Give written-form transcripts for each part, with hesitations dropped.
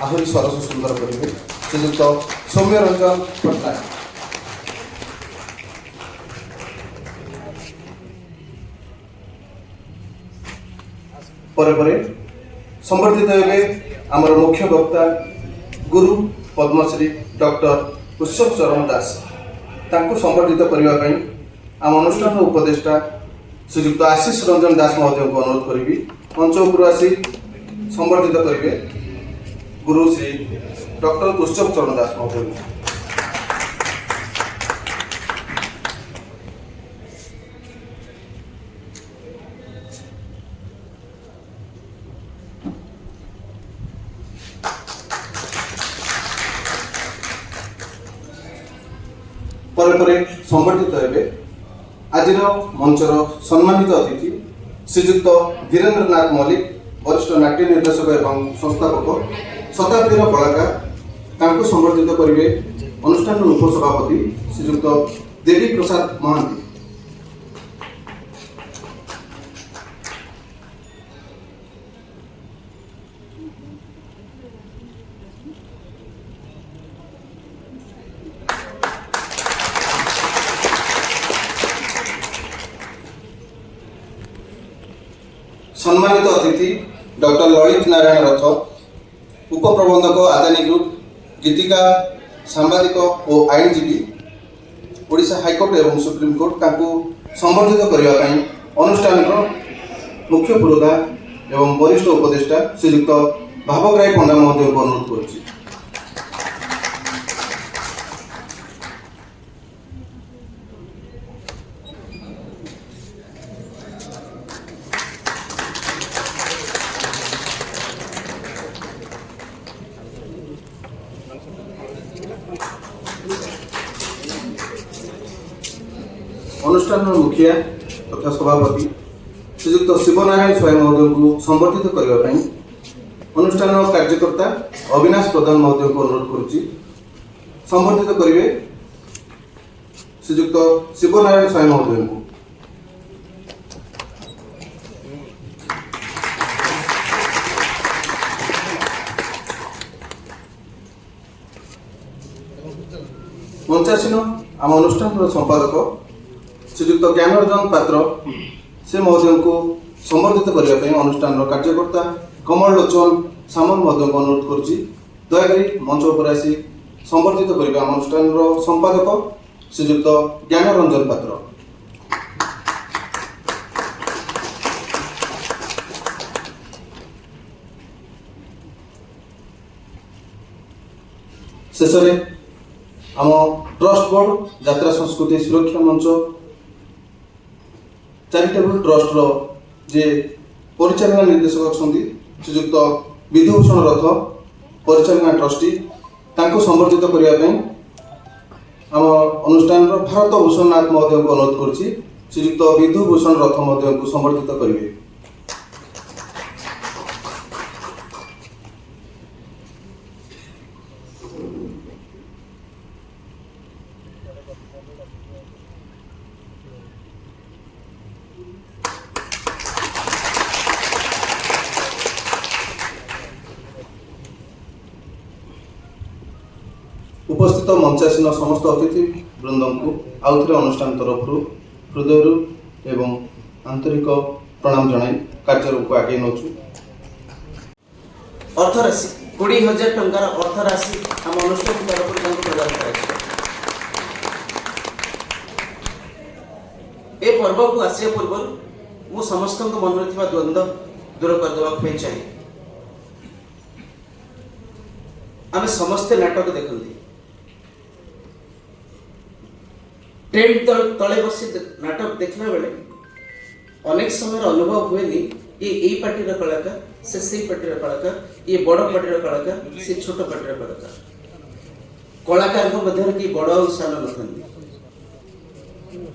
आहरी सरस सुंदर करेंगे श्रीजुक्त सौम्य रंजन पट्टनायक। परे परे संबर्धित होंगे आमर मुख्य वक्ता गुरु पद्मश्री डॉक्टर उत्सव चरण दास। तांको संबर्धित करने आम अनुष्ठान उपदेष्टा श्रीजुक्त आशीष रंजन दास महोदय को अनुरोध करी मंच उपर आसी संबर्धित करेंगे गुरु श्री डॉक्टर उत्सव चरण दास महोदय। परे परे संबर्धित हेबे आजिर मंचर सम्मानित अतिथि श्रीजुक्त धीरेन्द्र नाथ मल्लिक वरिष्ठ नाट्य निर्देशक एवं संस्थापक शताब्दीर कलाकार। तांको संबर्धित करेंगे अनुष्ठान उपसभापति श्रीजुक्त देवी प्रसाद महांती। सम्मानित अतिथि डॉक्टर ललित नारायण रथ उपप्रबंधक आदानी ग्रुप गीतिका सांबादिक और आईनजीवी ओडिशा हाईकोर्ट एवं सुप्रीम कोर्ट तांको संबर्धित करने अनुष्ठान मुख्य पुरोधा एवं वरिष्ठ उपदेष्टा श्रीजुक्त भावग्राही पंडा महोदय को अनुरोध करुछि। अनुष्ठान मुखिया तथा सभापति श्रीजुक्त शिवनारायण स्वयं महोदय को संबर्धित करने अनुष्ठान कार्यकर्ता अविनाश प्रधान महोदय को अनुरोध करुछि। संबर्धित करेंगे श्रीजुक्त शिवनारायण स्वयं महोदय को। मंचासीन आम अनुष्ठान संपादक श्रीजुक्त ज्ञानरंजन पात्र से महोदय को संबर्धित करने अनुष्ठान कार्यकर्ता कमल लोचन सामल महोदय को अनुरोध करुछि। दयाकरी मंच उपर आसी संबर्धित करेंगे आम अनुष्ठान संपादक श्रीजुक्त ज्ञानरंजन पात्र। शेष आम ट्रस्ट बोर्ड यात्रा संस्कृति सुरक्षा मंच चैरिटेबल ट्रस्ट रो जे परिचालना निर्देशक अच्छा श्रीजुक्त विधुभूषण रथ परिचालना ट्रस्टी तांको संबर्धित करने आम अनुष्ठान भारत भूषण नाथ महोदय को अनुरोध करुछि। श्रीजुक्त विधुभूषण रथ महोदय को संबर्धित करेंगे। उपस्थित मंचासीन समस्त अतिथि वृंद को आउ थे अनुष्ठान तरफ हृदय एवं आंतरिक प्रणाम जनाई कार्य को आगे नौचु। अर्थराशि 20,000 टंकार अर्थराशि आम अनुष्ठान तरफ प्रदान कर पर्व को आसिया पूर्व मु समस्त मन में द्वंद्व दूर करदे चाहिए। आम समस्ते नाटक देखते ट्रेन तले बसी नाटक देखला बेले अनेक समय अनुभव हुए ये पार्टी कलाकार से पार्टी कलाकार ये बड़ पार्टी कलाकार से छोट पार्टी कलाकार कलाकार मध्य कि बड़ और सान न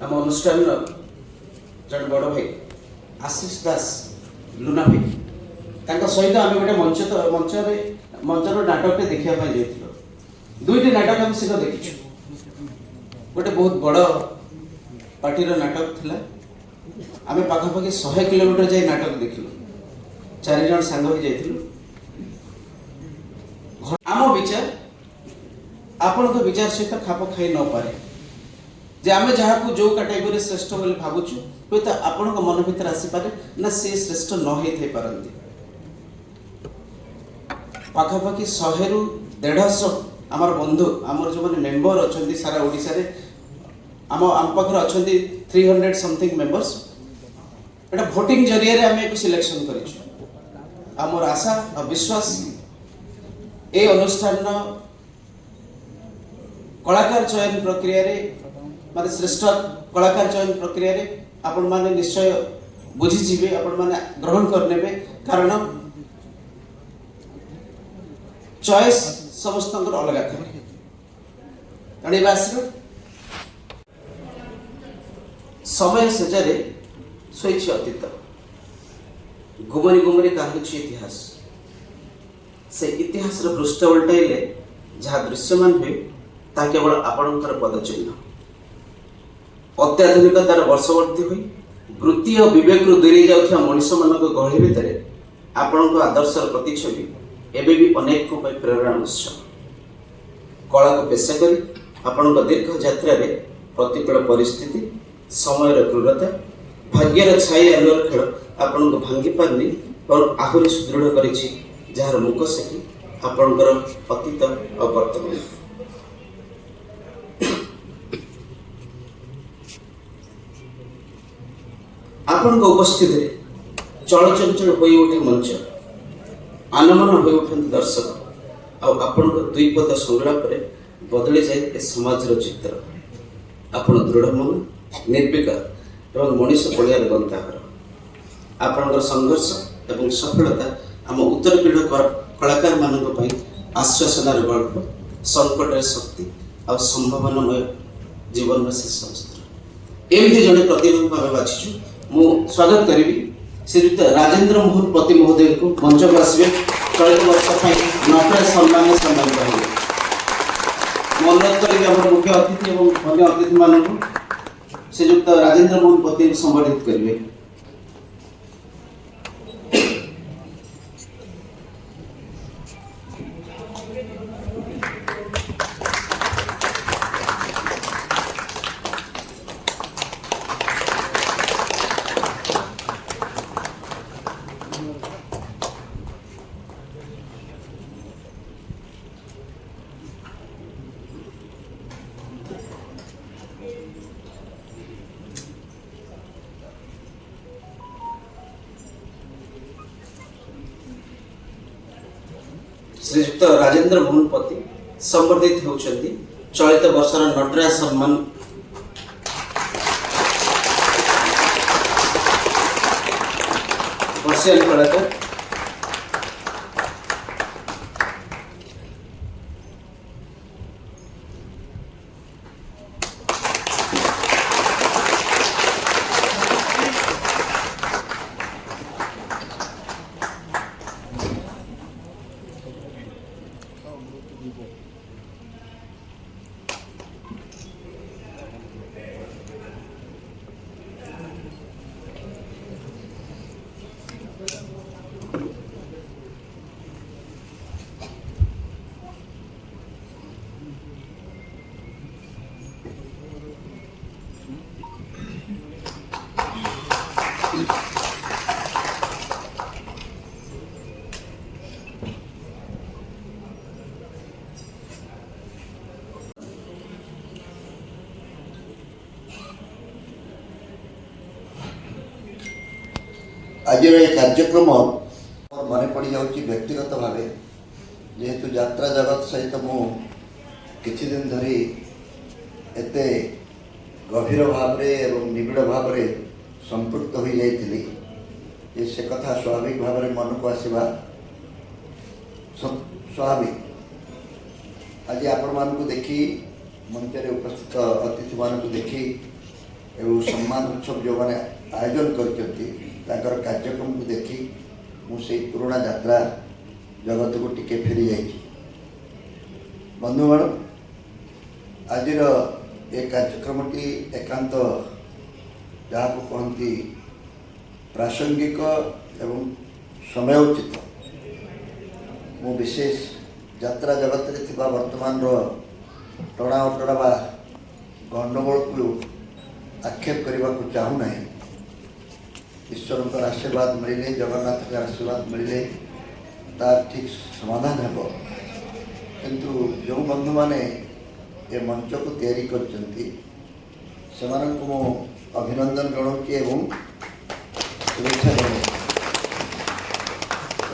आम अनुष्ठान जन बड़ भाई आशीष दास लुना भाई सहित आम गोटे मंचर नाटक देखापी दुईटी नाटक आम शीघ्र देखीचु। गोटे बहुत बड़ पार्टीर नाटक थिला आम पाखापाखि 100 किलोमीटर जाए नाटक देखिलु 4 जन सांग हो जाइथिलु विचार आपण विचार सहित खाप खाई न पारे जे आमे जहाँ को जो कैटेगरी श्रेष्ठ बोली भावुछु हुए तो आपण मन भीतर आसी पारे ना से श्रेष्ठ न होई पारंती पाखापाखि 100 रु 150 आमर बंधु आमर जो मैंने मेंबर अच्छा सारा ओडिशा रे आम पाखे अच्छा 300 समथिंग मेंबर्स एटा भोटिंग जरिया आम एक सिलेक्शन कर आमर आशा और विश्वास ए अनुष्ठान कलाकार चयन प्रक्रिया रे माने श्रेष्ठ कलाकार चयन प्रक्रिया रे आपण माने निश्चय बुझीजिबे आपण माने ग्रहण करनेबे कारण चॉइस समस्त अलग थे समय सेजारे शोची अतीत घुमरी घुमरी काहुची इतिहास से इतिहास पृष्ठ उल्टाइले जहाँ दृश्यमान हुए ता केवल आपणकर पदचिह्न अत्याधुनिकतार वर्षवर्ती हुई वृत्ति और विवेक दूरे जाउथिया मनुष्य मानक गहली भितर आपण आदर्शर प्रतिछवि एबे भी अनेक को प्रेरणा उत्स कला को पेशा करी आपण दीर्घ यात्रा रे प्रतिकूल परिस्थिति समय क्रूरता भाग्यर छाई आलुर खेल आपण भांगी पारनी और आहुरी सुदृढ़ करिछि जार मुख सेकी आपणकर अतीत और वर्तमान आपण उपस्थिति चलचंचल हो उठे मंच आनमन हो उठते दर्शक आपण दुई पद संलाप बदली जाए ए समाज चित्र आपण दृढ़ मन निर्विकार एवं मनीष पड़िया गंताघर आपण संघर्ष एवं सफलता आम उत्तर पीढ़ कलाकार मान आश्वासनार गल्प संकट शक्ति और संभावनामय जीवन शेष अस्त्र एमती जड़े प्रतिभा को आम बाछी मु स्वागत करी श्रीयुक्त राजेंद्र मोहन पति महोदय को मंच को आसवे चलित वर्ष नटराज सम्मान सम्मानित होंगे अनुरोध करी मुख्य अतिथि और अन्य अतिथि मान श्रीयुक्त राजेंद्र मोहन पति संबोधित करेंगे। श्रीयुक्त राजेंद्र मोहन पति संबर्धित होउछंती चलित वर्षर नटराज सम्मान वर्षीय कलाकार आज कार्यक्रम मन पड़ जाऊँगी व्यक्तिगत भाव जेहेतु यात्रा जगत सहित मु किछि दिन धरी एते गभीर भाव एवं निबिड़ भाव संपृक्त हो जाइली से कथा स्वाभाविक भाव मन को आसवा स्वाभाविक। आज आपण मान को देखी मंच उपस्थित अतिथि मान को देखी एवं सम्मान उत्सव जो मैंने आयोजन कर कार्यक्रम को देखी मुझे पुराना यात्रा जगत को टिके फेरी जाइए। बंधुगण आज ये कार्यक्रमटी एकांत जहाँ को कहती प्रासंगिक एवं समयोचित मु विशेष ଯାତ୍ରା ଜଗତରେ ଥିବା ବର୍ତ୍ତମାନର ଟଣା ଓଟରା ବା ଗଣ୍ଡଗୋଳକୁ ଆକ୍ଷେପ କରିବାକୁ ଚାହୁଁନାହିଁ। ଈଶ୍ୱରଙ୍କର ଆଶୀର୍ବାଦ ମିଳିଲେ, ଜଗନ୍ନାଥଙ୍କ ଆଶୀର୍ବାଦ ମିଳିଲେ ତାର ଠିକ୍ ସମାଧାନ ହେବ। କିନ୍ତୁ ଯେଉଁ ବନ୍ଧୁମାନେ ଏ ମଞ୍ଚକୁ ତିଆରି କରିଛନ୍ତି ସେମାନଙ୍କୁ ମୁଁ ଅଭିନନ୍ଦନ ଜଣାଉଛି ଏବଂ शुभेच्छा जनाऊँ।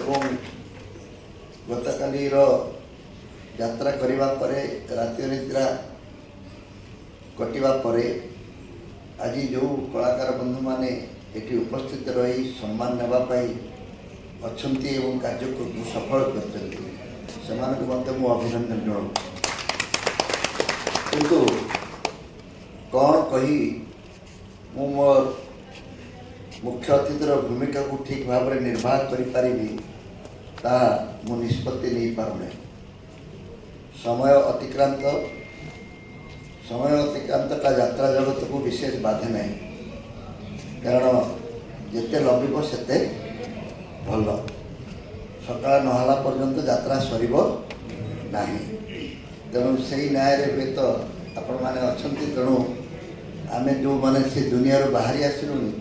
ଏବଂ ଗତକାଲିର ଯାତ୍ରା କରିବା ପରେ ରାତି ନିଦ୍ରା କଟିବା ପରେ ଆଜି ଯେଉଁ କଳାକାର ବନ୍ଧୁମାନେ ଏଠି ଉପସ୍ଥିତ ରହି ସମ୍ମାନ ନେବା ପାଇଁ ଅଛନ୍ତି ଏବଂ କାର୍ଯ୍ୟକ୍ରମକୁ ସଫଳ କରିଛନ୍ତି ସେମାନଙ୍କୁ ମଧ୍ୟ ମୁଁ ଅଭିନନ୍ଦନ ଜଣାଉଛି। କିନ୍ତୁ କ'ଣ କହି ମୁଁ ମୋର मुख्य अतिथि भूमिका को ठीक भाव में निर्वाह करी ताहा मु निष्पत्ति नहीं पारुना। समय अतिक्रांत का यात्रा जगत को विशेष बाधे नहीं, कारण जिते लंबिब सेते भल। सकाळ नहला पर्यंत यात्रा सरिब नाही। तेणु से न्याय हुए तो आपण मैंने अच्छा तेणु आम जो मैंने से दुनिया बाहरी आसलुनी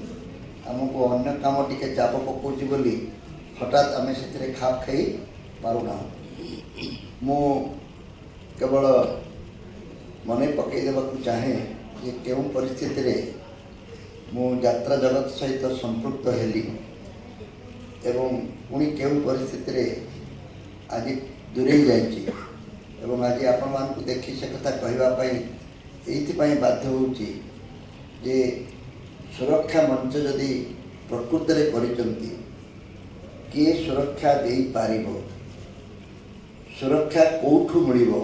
आमको अन्य काम टिके चाप पकाउछि बोली हठात आम से खाप खाई पारुना। मु केवल मन पकई देवाक चाहे कि केउं परिस्थिति रे मु यात्रा जगत सहित संपृक्त हेली एवं पुणी केउं परिस्थिति रे आज दूरे जाइछि एवं आज आपण मानकु देखि से कथा कहबा पई एइथिपई बाध्य होउछि जे सुरक्षा मंच जदि प्रकृत में करिसंती किए सुरक्षा दे पारिबो, सुरक्षा कोठु मिलिबो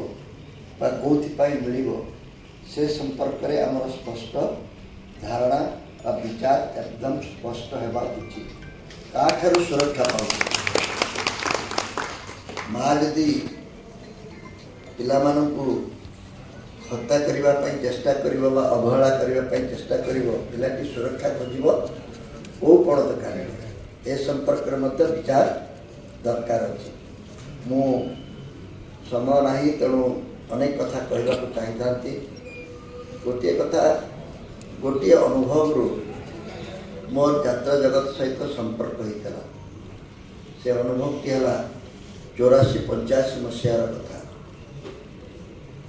बा कोथिपाई मिलिबो से संपर्क में आमर स्पष्ट धारणा और विचार एकदम स्पष्ट हेबा उचित। काठारु सुरक्षा पाउ माँ जदि पिलामानंकु हत्या करने चेष्टा कर अवहेला करने चेष्टा कर पिलाटी सुरक्षा खोज कौ पड़ दरकार ए संपर्क में विचार दरकार अच्छी। मु समय ना तेणु अनेक कथा कहवा चाहती। गोटे कथा गोटे अनुभव मोर यात्रा जगत सहित संपर्क होता से अनुभव टी है 84-85 मसीहार कथा।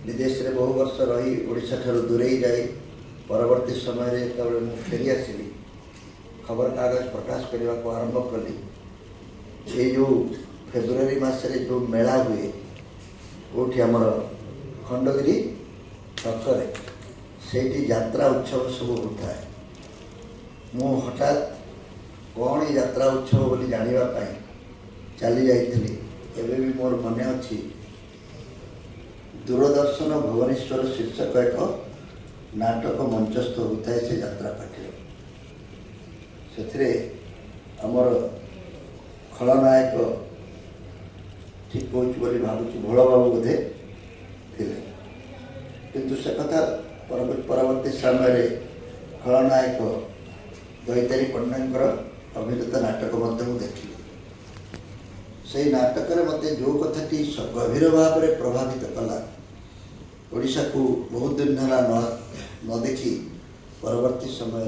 विदेश रे बहु वर्ष रही ओडिशा ठारू दूरे जाए परवर्ती समय जो मुझे फेरी आसली खबर कागज प्रकाश करने को आरंभ कली। ये जो फेब्रुआरी मसरे जो मेला हुए कौटी आमर खंडगिरी छकरे से यात्रा उत्सव सब होता है। मु हठात कौन यात्रा उत्सव बोली जानापी चली जाइली। एबे भी मोर मन अच्छी दूरदर्शन भुवनेश्वर शीर्षक एक नाटक मंचस्थ होता है से यात्रा पाठी से आमर खलनायक ठीक कौच बोली भावुँ भोल बाबू बोधे थे किंतु से कथा परवर्ती समय खलनायक दैतारी पंडांकर अभिनीत नाटक देखी। से नाटक मत जो कथाटी गभीर भाव में प्रभावित कला ओडिशा को बहुत दिन है न देखी परवर्ती समय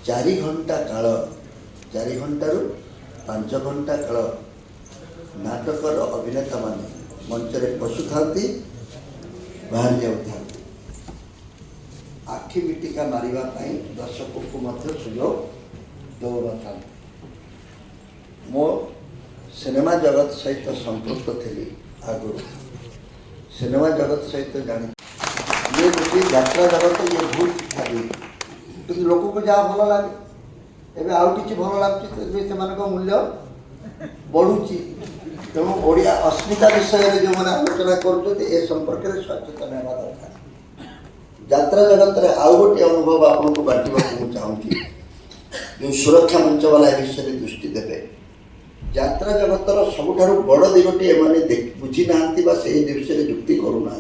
4 घंटा काल 4 घंटारू 5 घंटा काल नाटकर अभिनेता मान मंच में पशु था बाहर जाऊँ आखि मिटिका मारिबाई दर्शकों को सुजोग दौड़ था। मो सिनेमा जगत सहित संपृक्त थी आगु सिनेमा जगत सहित जानी ये गोटे यात्रा जगत ये भूल शिक्षा दी कि लोक को जहाँ भल लगे एवं आउ कि भल लगे से मूल्य बढ़ुची। तेणु ओडिया अस्मिता विषय में जो मैंने आलोचना कर संपर्क में सचेतन होगा दरकार। यात्रा जगत में आउ गोटे अनुभव आपको बांटा चाहूँगी जो सुरक्षा मंच वाला विषय दृष्टि देवे। यात्रा जगतर सबुठार बड़ दिगटी एमाने बुझी ना से विषय जुक्ति करूना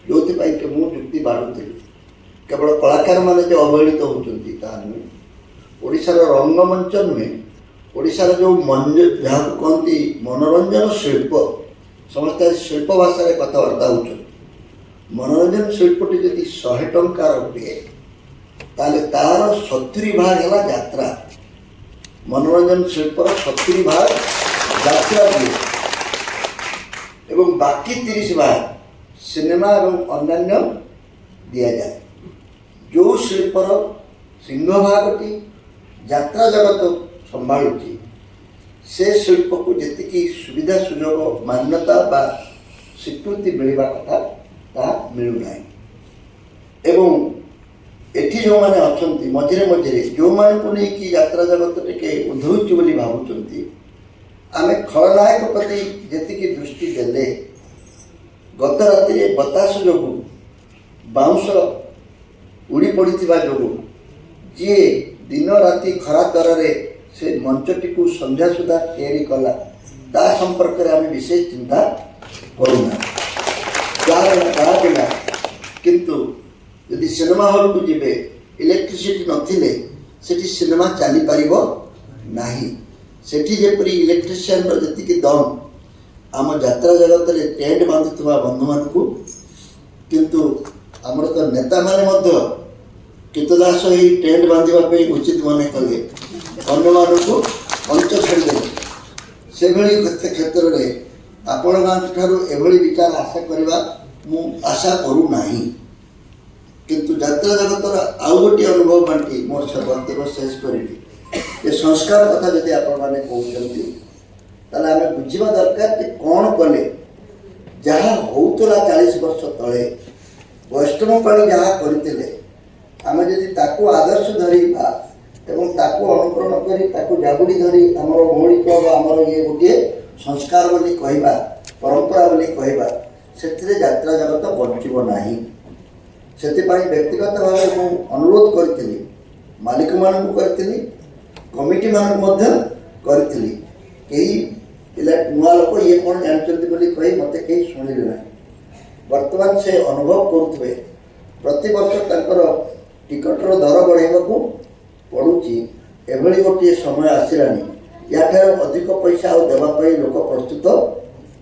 जो कि मुझे जुक्ति बाढ़ुली केवल कलाकार मैंने जो अवहेलित होती नुहे ओडिशार रंगमंच नुहे ओडिशार जो जहाँ कहती मनोरंजन शिल्प ସମସ୍ତେ ଶିଳ୍ପ ଭାଷାରେ କଥାବାର୍ତ୍ତା ହେଉଛନ୍ତି। मनोरंजन शिल्पटी जदि 100 टंकार हुए ताले तार 70 भाग है यात्रा। मनोरंजन शिल्पर 70 भाग यात्रा दिए एवं बाकी 30 भाग सिनेमा एवं अन्यान्य दिया जाए। जो शिल्पर सिंहभागटी यात्रा जगत संभाळुची से शिल्प को जी सुविधा सुजोग मान्यता बा स्वीकृति मिलवा कथा ता मिलूना एवं एठी जो माने अछंती मझिरे मझिरे जो मान को नहीं कि यात्रा जगत टिके उधौची बोली भावुचंती आमे खलनायक प्रति जेतिकी दृष्टि देले गत राति बतास जोगु बाउंस उड़ी पड़िथिबा जोगु जी दिन राति खरा तररे से मंचटी को संध्या सुधा तैयारी कला ता संपर्क में आम विशेष चिंता करूना बिना किंतु यदि सिनेमा हॉल को जीवे इलेक्ट्रिसिटी नथिले सेठी सिनेमा चली पारिबो नाही। सेठी जेपरी इलेक्ट्रिशियन रो जति दम आम यात्रा जगत रे टेंट बांधुवा बंधु मान को किंतु आमर तो नेता माने मध्य कितदास ही टेंट बांधवा उचित मन कले अन्य मानू मंच छाड़दे से क्षेत्र में आपण ठारू एभली विचार आशा करवा मु आशा करू नाही। किंतु यात्रा जगतर आउ गोटे अनुभव बांटी मोर वक्तव्य शेष करी ये संस्कार कथा जदि आपण माने कहउछंती ताले आमे बुझिबा दरकार कि कोन कले जहाँ होउतला 40 वर्ष तले वैष्णव पाणी जहाँ करथिले आमे जदि ताकू आदर्श धरिबा एवं ताकू अनुकरण करी ताकू जागुड़ी धरी आमर मौलिक आमर ये गोटे संस्कार बोली कहवा परंपरा बोली कहवा से यात्रा जगत बंचब नाही। से व्यक्तिगत भाव में अनुरोध करी मालिक मान करी कमिटी मान कही नुआ लोक ये कौन जानते कही मत कहीं शुणिले ना। बर्तमान से अनुभव करुवे प्रति वर्ष टिकटर दर बढ़ावा पड़ुची एभली गोटे समय आसलानी या अधिक पैसा और देवाई लोक प्रस्तुत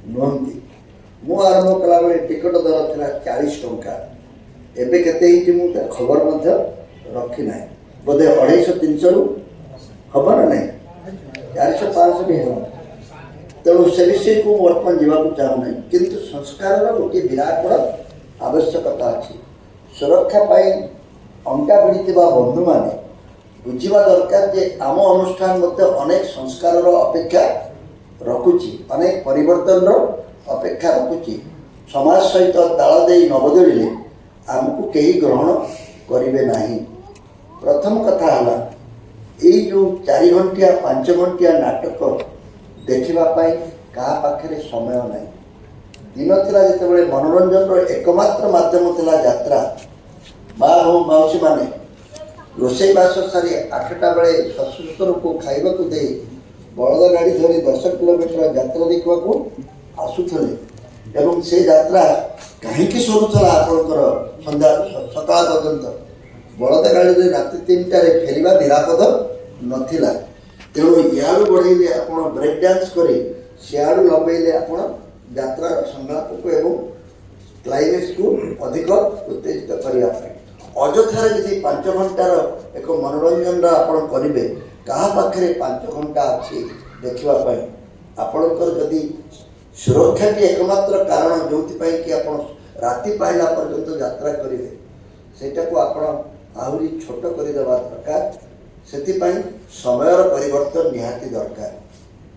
नुहति। मु आरंभ कला बेले टिकट दर था 40 टंका एबे केते मुझे खबर रखी ना बोधे 250-300 रु हम ना ना 400-500 भी हम तेणु से विषय को बर्तमान जावाक चाहूना किंतु संस्कार गोटे विराट बड़ आवश्यकता अच्छी। सुरक्षा अंका भिड़ी बंधु माने बुझा दरकार जे आम अनुष्ठान मध्य अनेक संस्कार अपेक्षा रखुची अनेक परिवर्तन अपेक्षा रखुची। समाज सहित ताल दे न बदलिले आमको कहीं ग्रहण करेंगे नहीं। प्रथम कथा है ये जो 4 घंटिया 5 घंटिया नाटक देखापी क्या पाखे समय ना। दिन था जिते मनोरंजन एकमात्र माध्यम था यात्रा माँ हो मौसी माने रोसई बास सारी 8टा बेले सशुस्तर को खाइबा को दे बलद गाड़ी धरी 10 किलोमीटर यात्रा देखा आसुले एवं से यात्रा कहीं सरुला आपंकर सन्ध्या सकाल पर्यंत बलद गाड़ी राति 3टार फेरवा निरापद नाला। तेणु इाड़ू बढ़े आप ब्रेक डांस कर सियाड़ू लंबे आप यात्रा संलाप को एवं क्लाइमेक्स को अधिक उत्तेजित करने अଯଥାରେ यदि 5 घंटार एक मनोरंजन आपण करेंगे क्या पाखे 5 घंटा अच्छी देखापी आपणकर जदि सुरक्षा की एकमात्र कारण जो कि आप राति पाइला पर्यंत यात्रा करेंगे सेटा को आप आहरी छोट करदेवा दरकार। से समय परिवर्तन निहाती दरकार।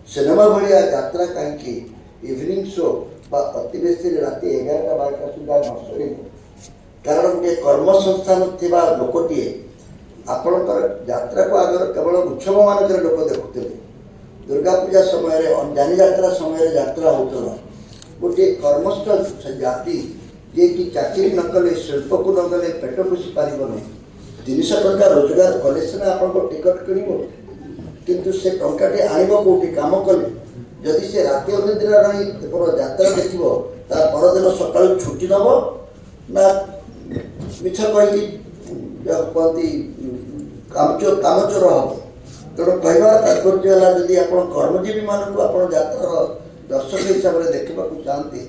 सिनेमा भाया यात्रा कहीं इवनिंग शो अति बेसी राति 11टा-12टा सुधा न कारण गोटे कर्म संस्थान थी लोकटे आपणकर यात्रा को आगर केवल उत्सव मानक लोक देखुते दुर्गा पूजा समय जानी यात्रा समय यात्रा होता गोटे कर्मस्थ जाति जे कि चाकरी न कले शिल्प को न गले पेट पोषि पार नहीं 300 टंका रोजगार कले सीना आप टिकट किणव किंतु से टंकाटे आणव कौटी काम कले जदि से राति अनिद्रा रही यात्रा देखो तार परदिन सका छुट्टी नब ना मिछ कही कहती कामचोर हम तेणु कहवार तात्पर्य है जदि आप कर्मजीवी मानक आप यात्रा दर्शक हिसाब से देखा चाहती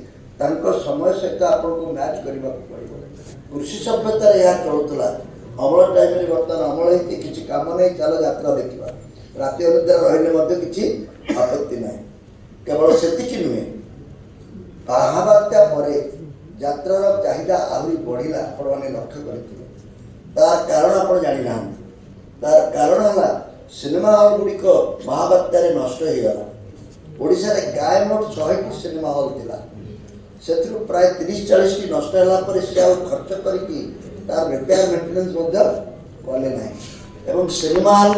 समय सहित आपको मैच करने पड़ो। कृषि सभ्यतार यह चलुला अमल टाइम बर्तमान अमल होती किसी कम नहीं चलो यात्रा देखा राति अनिद्रा रही किसी आपत्ति ना केवल से नुहे बात्या पर यात्रार चाहिदा आहरी बढ़ला आपने लक्ष्य करते तार कारण आप जानी ना तार कारण है सिनेमा हॉल गुड़िक महाबात्यार नष्ट हो गला ओडिशा रे गाय मोट 100टी सिनेमा हॉल थिला से प्राय 30-40 टी नष्ट होला से खर्च करके तार रिपेयर मेंटेनेंस कले ना सिनेमा हॉल